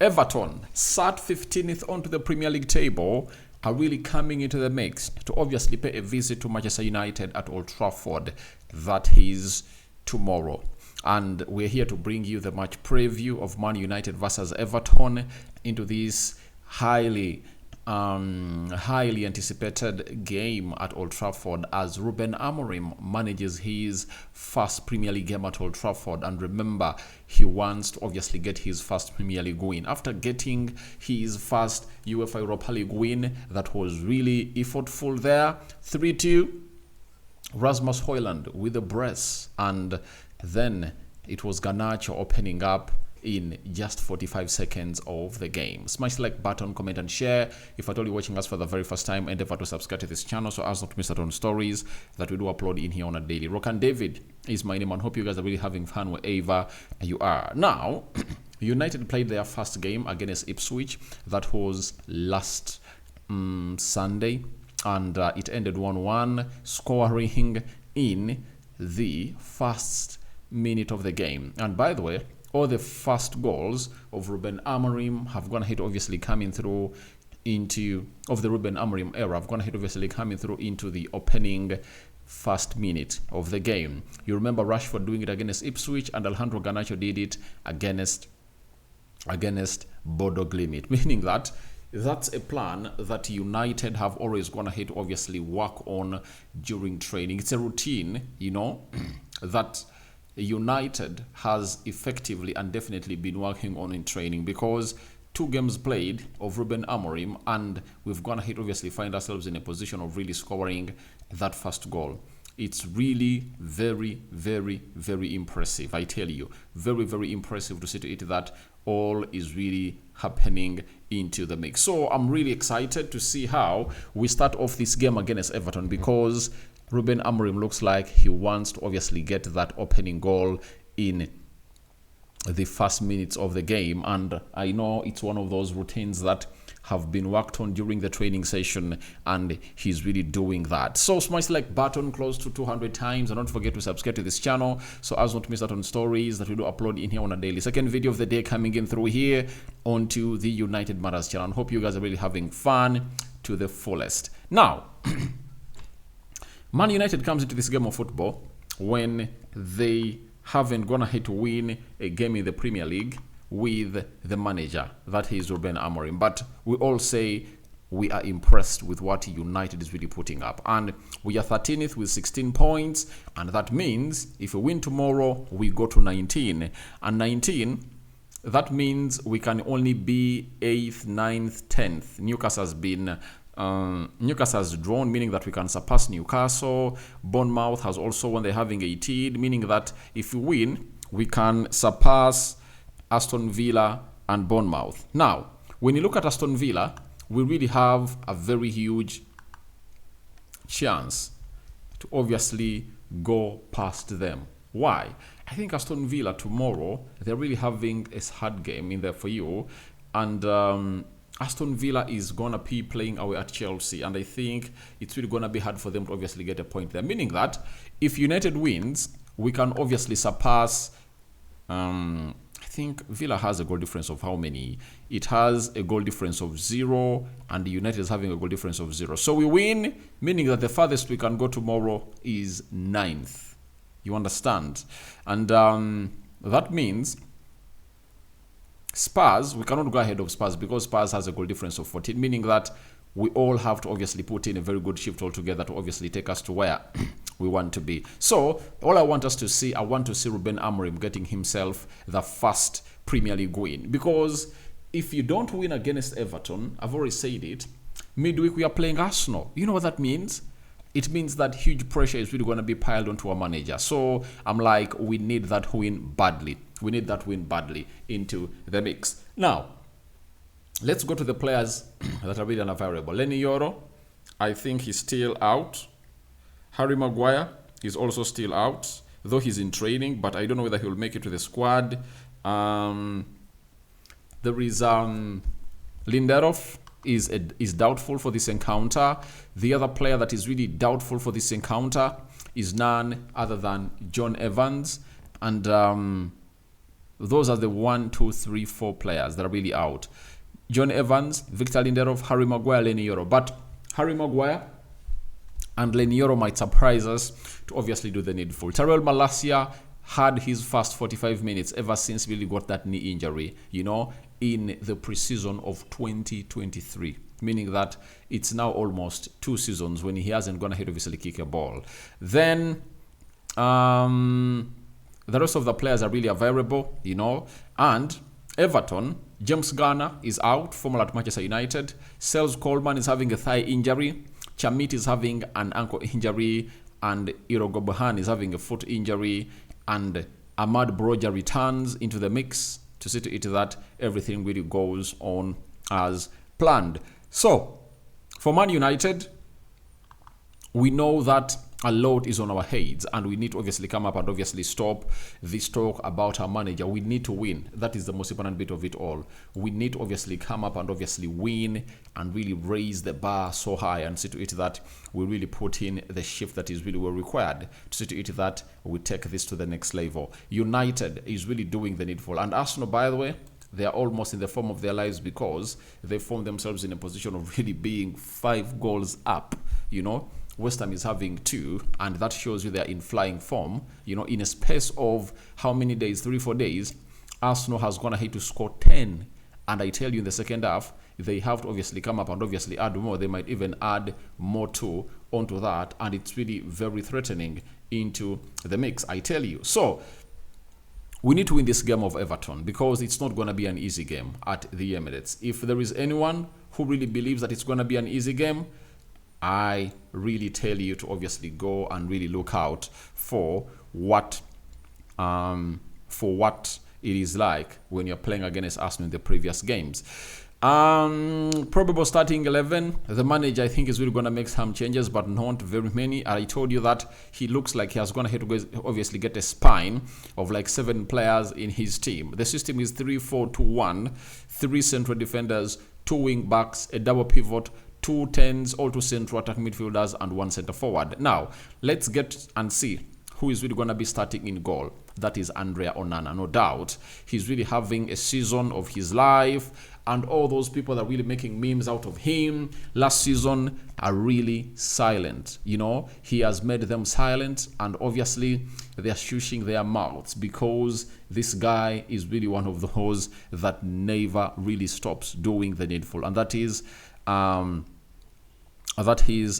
Everton, sat 15th onto the Premier League table, are really coming into the mix to obviously pay a visit to Manchester United at Old Trafford. That is tomorrow. And we're here to bring you the match preview of Man United versus Everton into this highly anticipated game at Old Trafford as Ruben Amorim manages his first Premier League game at Old Trafford. And remember, he wants to obviously get his first Premier League win after getting his first UEFA Europa League win that was really effortful there. 3-2, Rasmus Hojlund with the brace, and then it was Garnacho opening up in just 45 seconds of the game. Smash the like button, comment and share. If at all you're watching us for the very first time, endeavor to subscribe to this channel so as not to miss out on stories that we do upload in here on a daily. Rock and David is my name, and hope you guys are really having fun wherever you are. Now, United played their first game against Ipswich. That was last Sunday, and it ended 1-1, scoring in the first minute of the game. And by the way, all the first goals of Ruben Amorim have gone ahead, obviously coming through into the Ruben Amorim era. Have gone ahead, obviously coming through into the opening first minute of the game. You remember Rashford doing it against Ipswich, and Alejandro Garnacho did it against Bodo Glimt, meaning that that's a plan that United have always gone ahead to obviously work on during training. It's a routine, that United has effectively and definitely been working on in training, because 2 games played of Ruben Amorim, and we've gone ahead obviously find ourselves in a position of really scoring that first goal. It's really very, very, very impressive. I tell you, very, very impressive to see to it that all is really happening into the mix. So I'm really excited to see how we start off this game against Everton, because Ruben Amorim looks like he wants to obviously get that opening goal in the first minutes of the game. And I know it's one of those routines that have been worked on during the training session, and he's really doing that. So smash the like button close to 200 times, and don't forget to subscribe to this channel so as not to miss out on stories that we do upload in here on a daily. Second video of the day coming in through here onto the United Matters channel. And hope you guys are really having fun to the fullest. Now, Man United comes into this game of football when they haven't gone ahead to win a game in the Premier League with the manager, that is Ruben Amorim. But we all say we are impressed with what United is really putting up. And we are 13th with 16 points, and that means if we win tomorrow, we go to 19. And 19, that means we can only be 8th, 9th, 10th. Newcastle has drawn, meaning that we can surpass Newcastle. Bournemouth has also won, they're having 18, meaning that if we win, we can surpass Aston Villa and Bournemouth. Now, when you look at Aston Villa, we really have a very huge chance to obviously go past them. Why? I think Aston Villa tomorrow, they're really having a hard game in there for you. And Aston Villa is going to be playing away at Chelsea, and I think it's really going to be hard for them to obviously get a point there, meaning that if United wins, we can obviously surpass, I think Villa has a goal difference of how many? It has a goal difference of 0, and United is having a goal difference of 0. So we win, meaning that the farthest we can go tomorrow is 9th. You understand? And that means Spurs, we cannot go ahead of Spurs because Spurs has a goal difference of 14, meaning that we all have to obviously put in a very good shift altogether to obviously take us to where we want to be. So all I want us to see, I want to see Ruben Amorim getting himself the first Premier League win, because if you don't win against Everton, I've already said it, midweek we are playing Arsenal. You know what that means? It means that huge pressure is really going to be piled onto our manager. So I'm like, we need that win badly. We need that win badly into the mix. Now, let's go to the players that are really unavailable. Lenny Yoro, I think he's still out. Harry Maguire is also still out, though he's in training, but I don't know whether he'll make it to the squad. There is Lindelof is doubtful for this encounter. The other player that is really doubtful for this encounter is none other than John Evans. And Those are the 1, 2, 3, 4 players that are really out. John Evans, Victor Lindelof, Harry Maguire, Lenny Yoro. But Harry Maguire and Lenny Yoro might surprise us to obviously do the needful. Tyrell Malacia had his first 45 minutes ever since he really got that knee injury, in the preseason of 2023. Meaning that it's now almost 2 seasons when he hasn't gone ahead obviously kick a ball. Then the rest of the players are really available, and Everton, James Garner is out, former at Manchester United. Sales Coleman is having a thigh injury. Chamit is having an ankle injury, and Irogobahan is having a foot injury, and Ahmad Broja returns into the mix to see to it that everything really goes on as planned. So, for Man United, we know that a lot is on our heads, and we need to obviously come up and obviously stop this talk about our manager. We need to win. That is the most important bit of it all. We need to obviously come up and obviously win and really raise the bar so high and see to it that we really put in the shift that is really well required to see to it that we take this to the next level. United is really doing the needful. And Arsenal, by the way, they are almost in the form of their lives because they found themselves in a position of really being 5 goals up, West Ham is having 2, and that shows you they're in flying form. In a space of how many days? 3-4 days, Arsenal has gone ahead to score 10. And I tell you, in the second half, they have to obviously come up and obviously add more. They might even add more too onto that, and it's really very threatening into the mix, I tell you. So, we need to win this game of Everton because it's not going to be an easy game at the Emirates. If there is anyone who really believes that it's going to be an easy game, I really tell you to obviously go and really look out for what it is like when you're playing against Arsenal in the previous games. Probable starting 11. The manager, I think, is really going to make some changes, but not very many. I told you that he looks like he has gone ahead to obviously get a spine of like 7 players in his team. The system is 3-4-2-1, 3 central defenders, 2 wing backs, a double pivot, 2 10s, all 2 central attacking midfielders, and 1 center forward. Now, let's get and see who is really going to be starting in goal. That is Andrea Onana, no doubt. He's really having a season of his life, and all those people that are really making memes out of him last season are really silent. He has made them silent, and obviously they are shushing their mouths because this guy is really one of those that never really stops doing the needful, and that is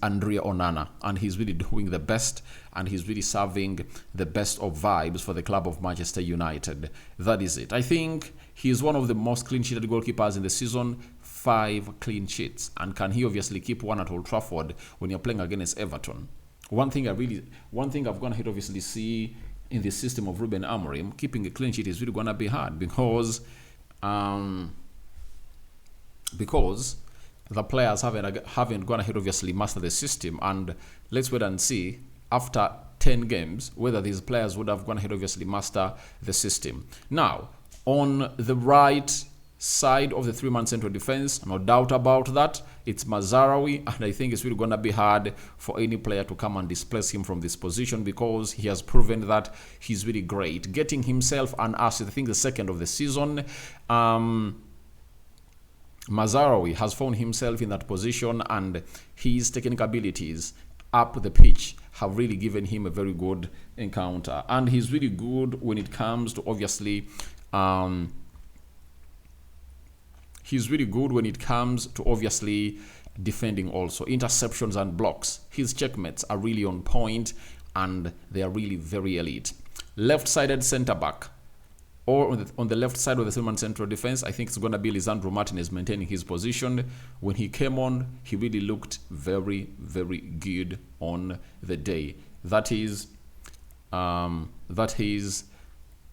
Andrea Onana, and he's really doing the best, and he's really serving the best of vibes for the club of Manchester United. That is it. I think he's one of the most clean-sheeted goalkeepers in the season, 5 clean sheets, and can he obviously keep one at Old Trafford when you're playing against Everton? One thing I've gone ahead obviously see in the system of Ruben Amorim, keeping a clean sheet is really gonna be hard because the players haven't gone ahead obviously master the system, and let's wait and see after 10 games whether these players would have gone ahead obviously master the system. Now, on the right side of the 3-man central defense, no doubt about that, it's Mazarawi, and I think it's really going to be hard for any player to come and displace him from this position because he has proven that he's really great, getting himself an assist. I think the second of the season, Mazarawi has found himself in that position, and his technical abilities up the pitch have really given him a very good encounter, and he's really good when it comes to obviously defending also. Interceptions and blocks, his checkmates are really on point, and they are really very elite. Left-sided centre-back, or on the left side of the 3-man central defense, I think it's going to be Lisandro Martinez maintaining his position. When he came on, he really looked very, very good on the day. That is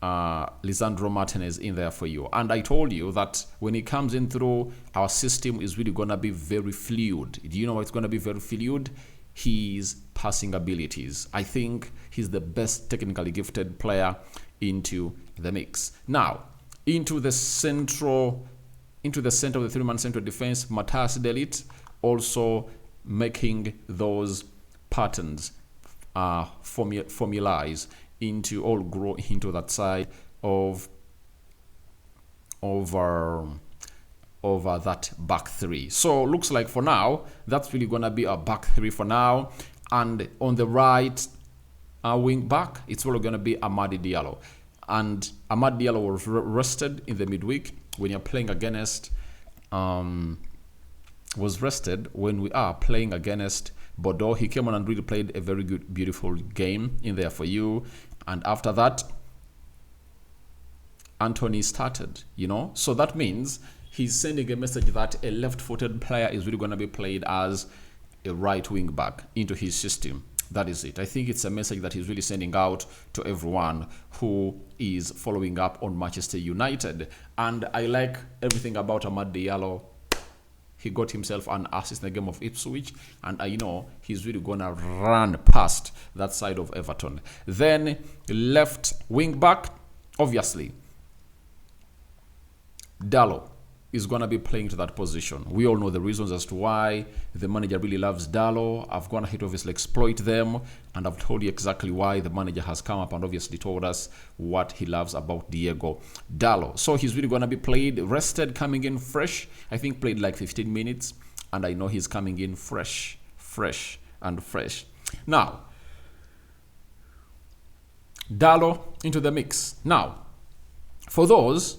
Lisandro Martinez in there for you. And I told you that when he comes in through, our system is really going to be very fluid. Do you know what's going to be very fluid? His passing abilities. I think he's the best technically gifted player into the mix. Now, into the center of the 3-man central defense, Matthias de Ligt also making those patterns formalize into all grow into that side of over that back three. So looks like for now that's really gonna be a back three for now. And on the right wing back, it's really gonna be Amadi Diallo. And Amadi Diallo was rested in the midweek when you're playing against was rested when we are playing against Bordeaux. He came on and really played a very good, beautiful game in there for you. And after that, Anthony started, So that means he's sending a message that a left-footed player is really going to be played as a right wing back into his system. That is it. I think it's a message that he's really sending out to everyone who is following up on Manchester United. And I like everything about Amad Diallo. He got himself an assist in the game of Ipswich, and I know he's really going to run past that side of Everton. Then left wing back, obviously, Dallo is going to be playing to that position. We all know the reasons as to why the manager really loves Dallo. I've gone ahead to obviously exploit them, and I've told you exactly why the manager has come up and obviously told us what he loves about Diego Dallo. So he's really going to be played, rested, coming in fresh. I think played like 15 minutes, and I know he's coming in fresh. Now, Dallo into the mix. Now, for those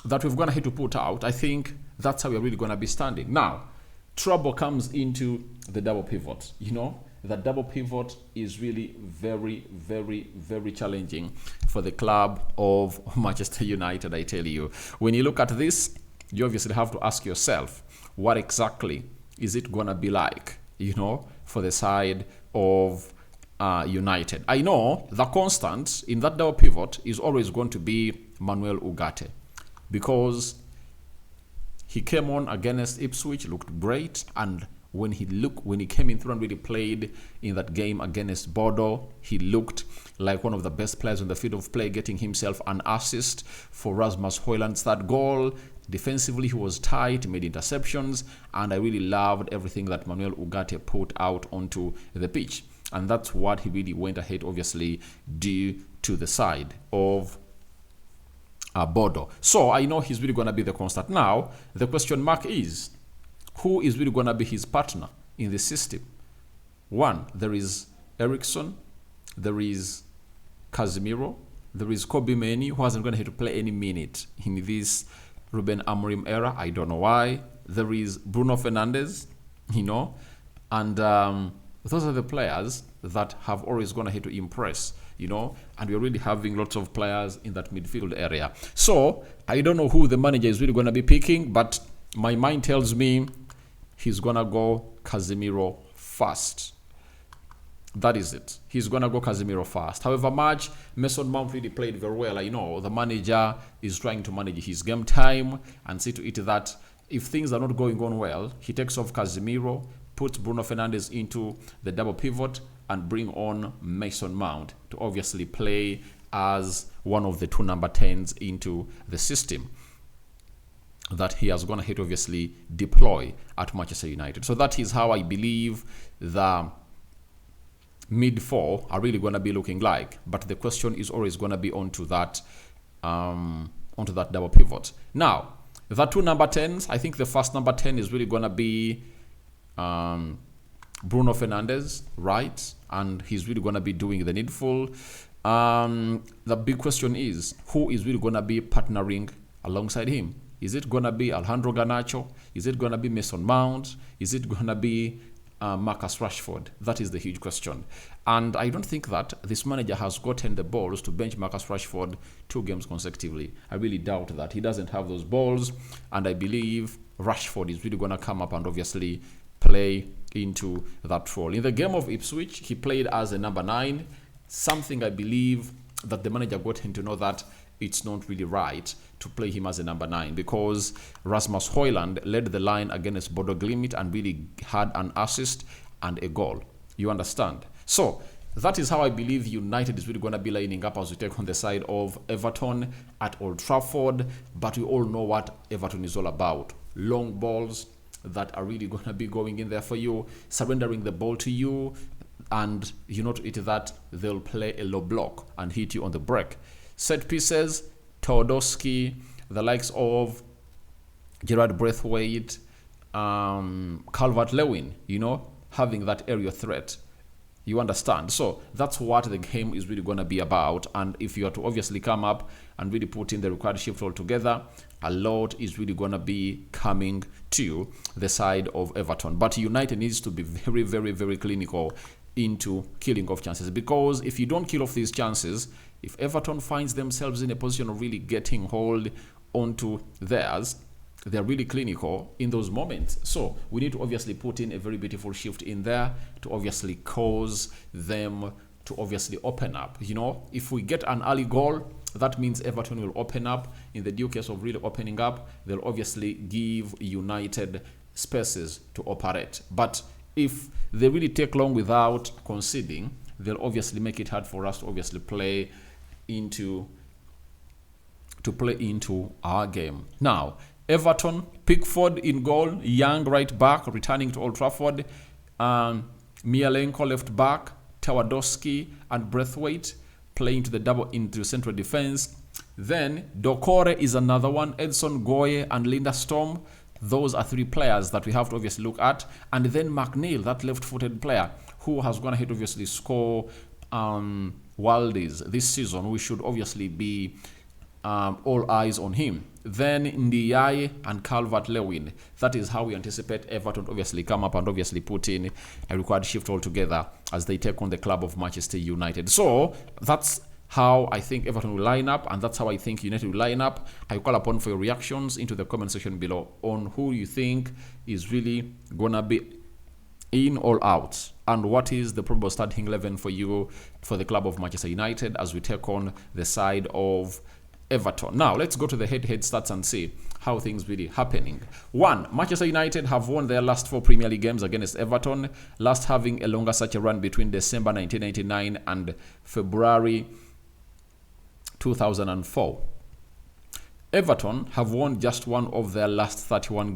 that we've gone ahead to put out, I think that's how we're really going to be standing. Now, trouble comes into the double pivot. The double pivot is really very, very, very challenging for the club of Manchester United, I tell you. When you look at this, you obviously have to ask yourself, what exactly is it going to be like, for the side of United? I know the constant in that double pivot is always going to be Manuel Ugarte, because he came on against Ipswich, looked great, and when he came in through and really played in that game against Bordeaux, he looked like one of the best players on the field of play, getting himself an assist for Rasmus Hojlund's third goal. Defensively, he was tight, made interceptions, and I really loved everything that Manuel Ugarte put out onto the pitch. And that's what he really went ahead, obviously, due to the side of Bordeaux. So I know he's really going to be the constant. Now, the question mark is, who is really going to be his partner in the system? One, there is Eriksson, there is Casemiro, there is Kobe Mainoo, who hasn't going to have to play any minute in this Ruben Amorim era. I don't know why. There is Bruno Fernandes, and those are the players that have always gone ahead to impress, and we're really having lots of players in that midfield area. So I don't know who the manager is really going to be picking, but my mind tells me he's going to go Casemiro first. That is it. He's going to go Casemiro first. However much Mason Mount really played very well, I know the manager is trying to manage his game time and see to it that if things are not going on well, he takes off Casemiro, puts Bruno Fernandes into the double pivot, and bring on Mason Mount to obviously play as one of the two number 10s into the system that he has gone ahead to obviously deploy at Manchester United. So that is how I believe the mid four are really going to be looking like. But the question is always going to be onto that double pivot. Now, the two number 10s, I think the first number 10 is really going to be Bruno Fernandes, right? And he's really going to be doing the needful. The big question is, who is really going to be partnering alongside him? Is it going to be Alejandro Garnacho? Is it going to be Mason Mount? Is it going to be Marcus Rashford? That is the huge question. And I don't think that this manager has gotten the balls to bench Marcus Rashford 2 games consecutively. I really doubt that. He doesn't have those balls. And I believe Rashford is really going to come up and obviously play into that role. In the game of Ipswich, he played as a number 9, something I believe that the manager got him to know that it's not really right to play him as a number 9, because Rasmus Hojlund led the line against Bodo Glimt and really had an assist and a goal. You understand? So that is how I believe United is really going to be lining up as we take on the side of Everton at Old Trafford. But we all know what Everton is all about. Long balls that are really going to be going in there for you, surrendering the ball to you, and you know to it that they'll play a low block and hit you on the break. Set pieces, Teodosky the likes of Gerard Braithwaite, Calvert-Lewin, having that aerial threat. You understand? So that's what the game is really going to be about. And if you are to obviously come up and really put in the required shift all together, a lot is really going to be coming to the side of Everton. But United needs to be very, very, very clinical into killing off chances, because if you don't kill off these chances, if Everton finds themselves in a position of really getting hold onto theirs, they're really clinical in those moments. So we need to obviously put in a very beautiful shift in there to obviously cause them to obviously open up. If we get an early goal, that means Everton will open up. In the due case of really opening up, they'll obviously give United spaces to operate. But if they really take long without conceding, they'll obviously make it hard for us to obviously play into our game. Now, Everton, Pickford in goal, Young right back, returning to Old Trafford, Mialenko left back, Tawadowski and Braithwaite playing to the double into central defense. Then Dokore is another one, Edson Goye and Linda Storm. Those are three players that we have to obviously look at. And then McNeil, that left-footed player who has gone ahead to obviously score worldies this season. We should obviously be all eyes on him. Then Ndiaye and Calvert-Lewin. That is how we anticipate Everton to obviously come up and obviously put in a required shift altogether as they take on the club of Manchester United. So that's how I think Everton will line up, and that's how I think United will line up. I call upon for your reactions into the comment section below on who you think is really gonna be in or out, and what is the probable starting 11 for you for the club of Manchester United as we take on the side of Everton. Now, let's go to the head-to-head stats and see how things really happening. 1. Manchester United have won their last 4 Premier League games against Everton, last having a longer such a run between December 1999 and February 2004. Everton have won just one of their last 31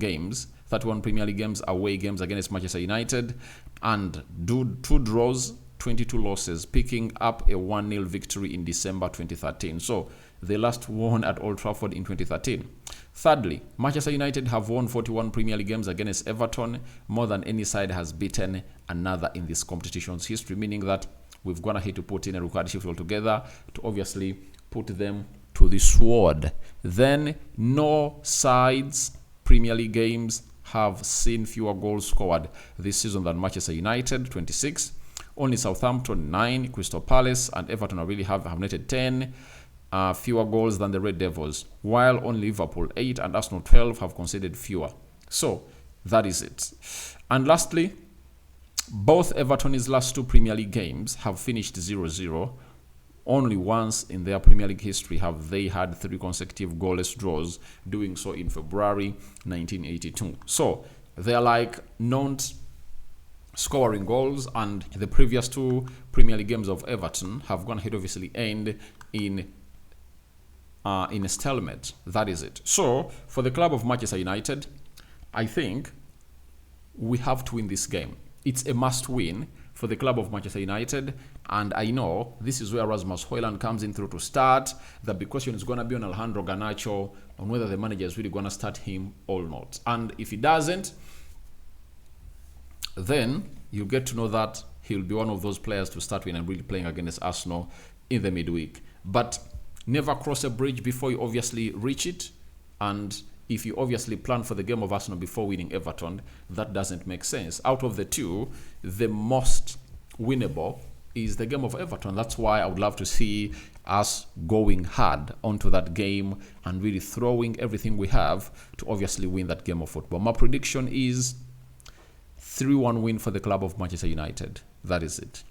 Premier League games, away games against Manchester United, and 2 draws, 22 losses, picking up a 1-0 victory in December 2013. So they last won at Old Trafford in 2013. Thirdly, Manchester United have won 41 Premier League games against Everton, more than any side has beaten another in this competition's history, meaning that we've gone ahead to put in a required shift altogether to obviously put them to the sword. Then no sides Premier League games have seen fewer goals scored this season than Manchester United, 26. Only Southampton, 9. Crystal Palace and Everton really have netted 10 fewer goals than the Red Devils, while only Liverpool, 8, and Arsenal, 12, have conceded fewer. So that is it. And lastly, both Everton's last 2 Premier League games have finished 0-0. Only once in their Premier League history have they had 3 consecutive goalless draws, doing so in February 1982. So they're like not scoring goals, and the previous 2 Premier League games of Everton have gone ahead obviously end in a stalemate. That is it. So for the club of Manchester United, I think we have to win this game. It's a must win for the club of Manchester United, and I know this is where Rasmus Hojlund comes in through to start. The big question is going to be on Alejandro Garnacho, on whether the manager is really going to start him or not. And if he doesn't, then you get to know that he'll be one of those players to start with and really playing against Arsenal in the midweek. But never cross a bridge before you obviously reach it. And if you obviously plan for the game of Arsenal before winning Everton, that doesn't make sense. Out of the 2, the most winnable is the game of Everton. That's why I would love to see us going hard onto that game and really throwing everything we have to obviously win that game of football. My prediction is 3-1 win for the club of Manchester United. That is it.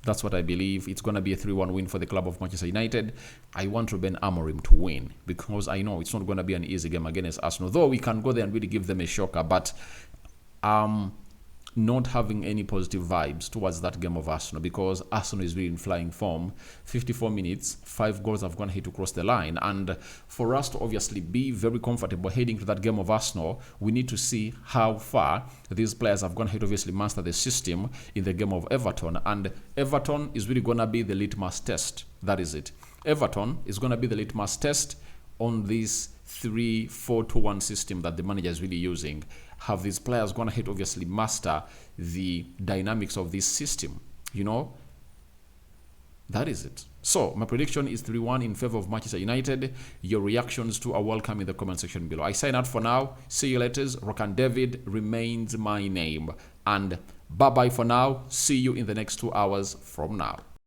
That's what I believe. It's going to be a 3-1 win for the club of Manchester United. I want Ruben Amorim to win because I know it's not going to be an easy game against Arsenal. Though we can go there and really give them a shocker, but not having any positive vibes towards that game of Arsenal because Arsenal is really in flying form. 54 minutes, 5 goals have gone here to cross the line. And for us to obviously be very comfortable heading to that game of Arsenal, we need to see how far these players have gone here to obviously master the system in the game of Everton. And Everton is really going to be the litmus test. That is it. Everton is going to be the litmus test on this 3-4-2-1 system that the manager is really using? Have these players gone ahead, obviously master the dynamics of this system? You know, that is it. So my prediction is 3-1 in favor of Manchester United. Your reactions too are welcome in the comment section below. I sign out for now. See you later. Rokan David remains my name. And bye-bye for now. See you in the next 2 hours from now.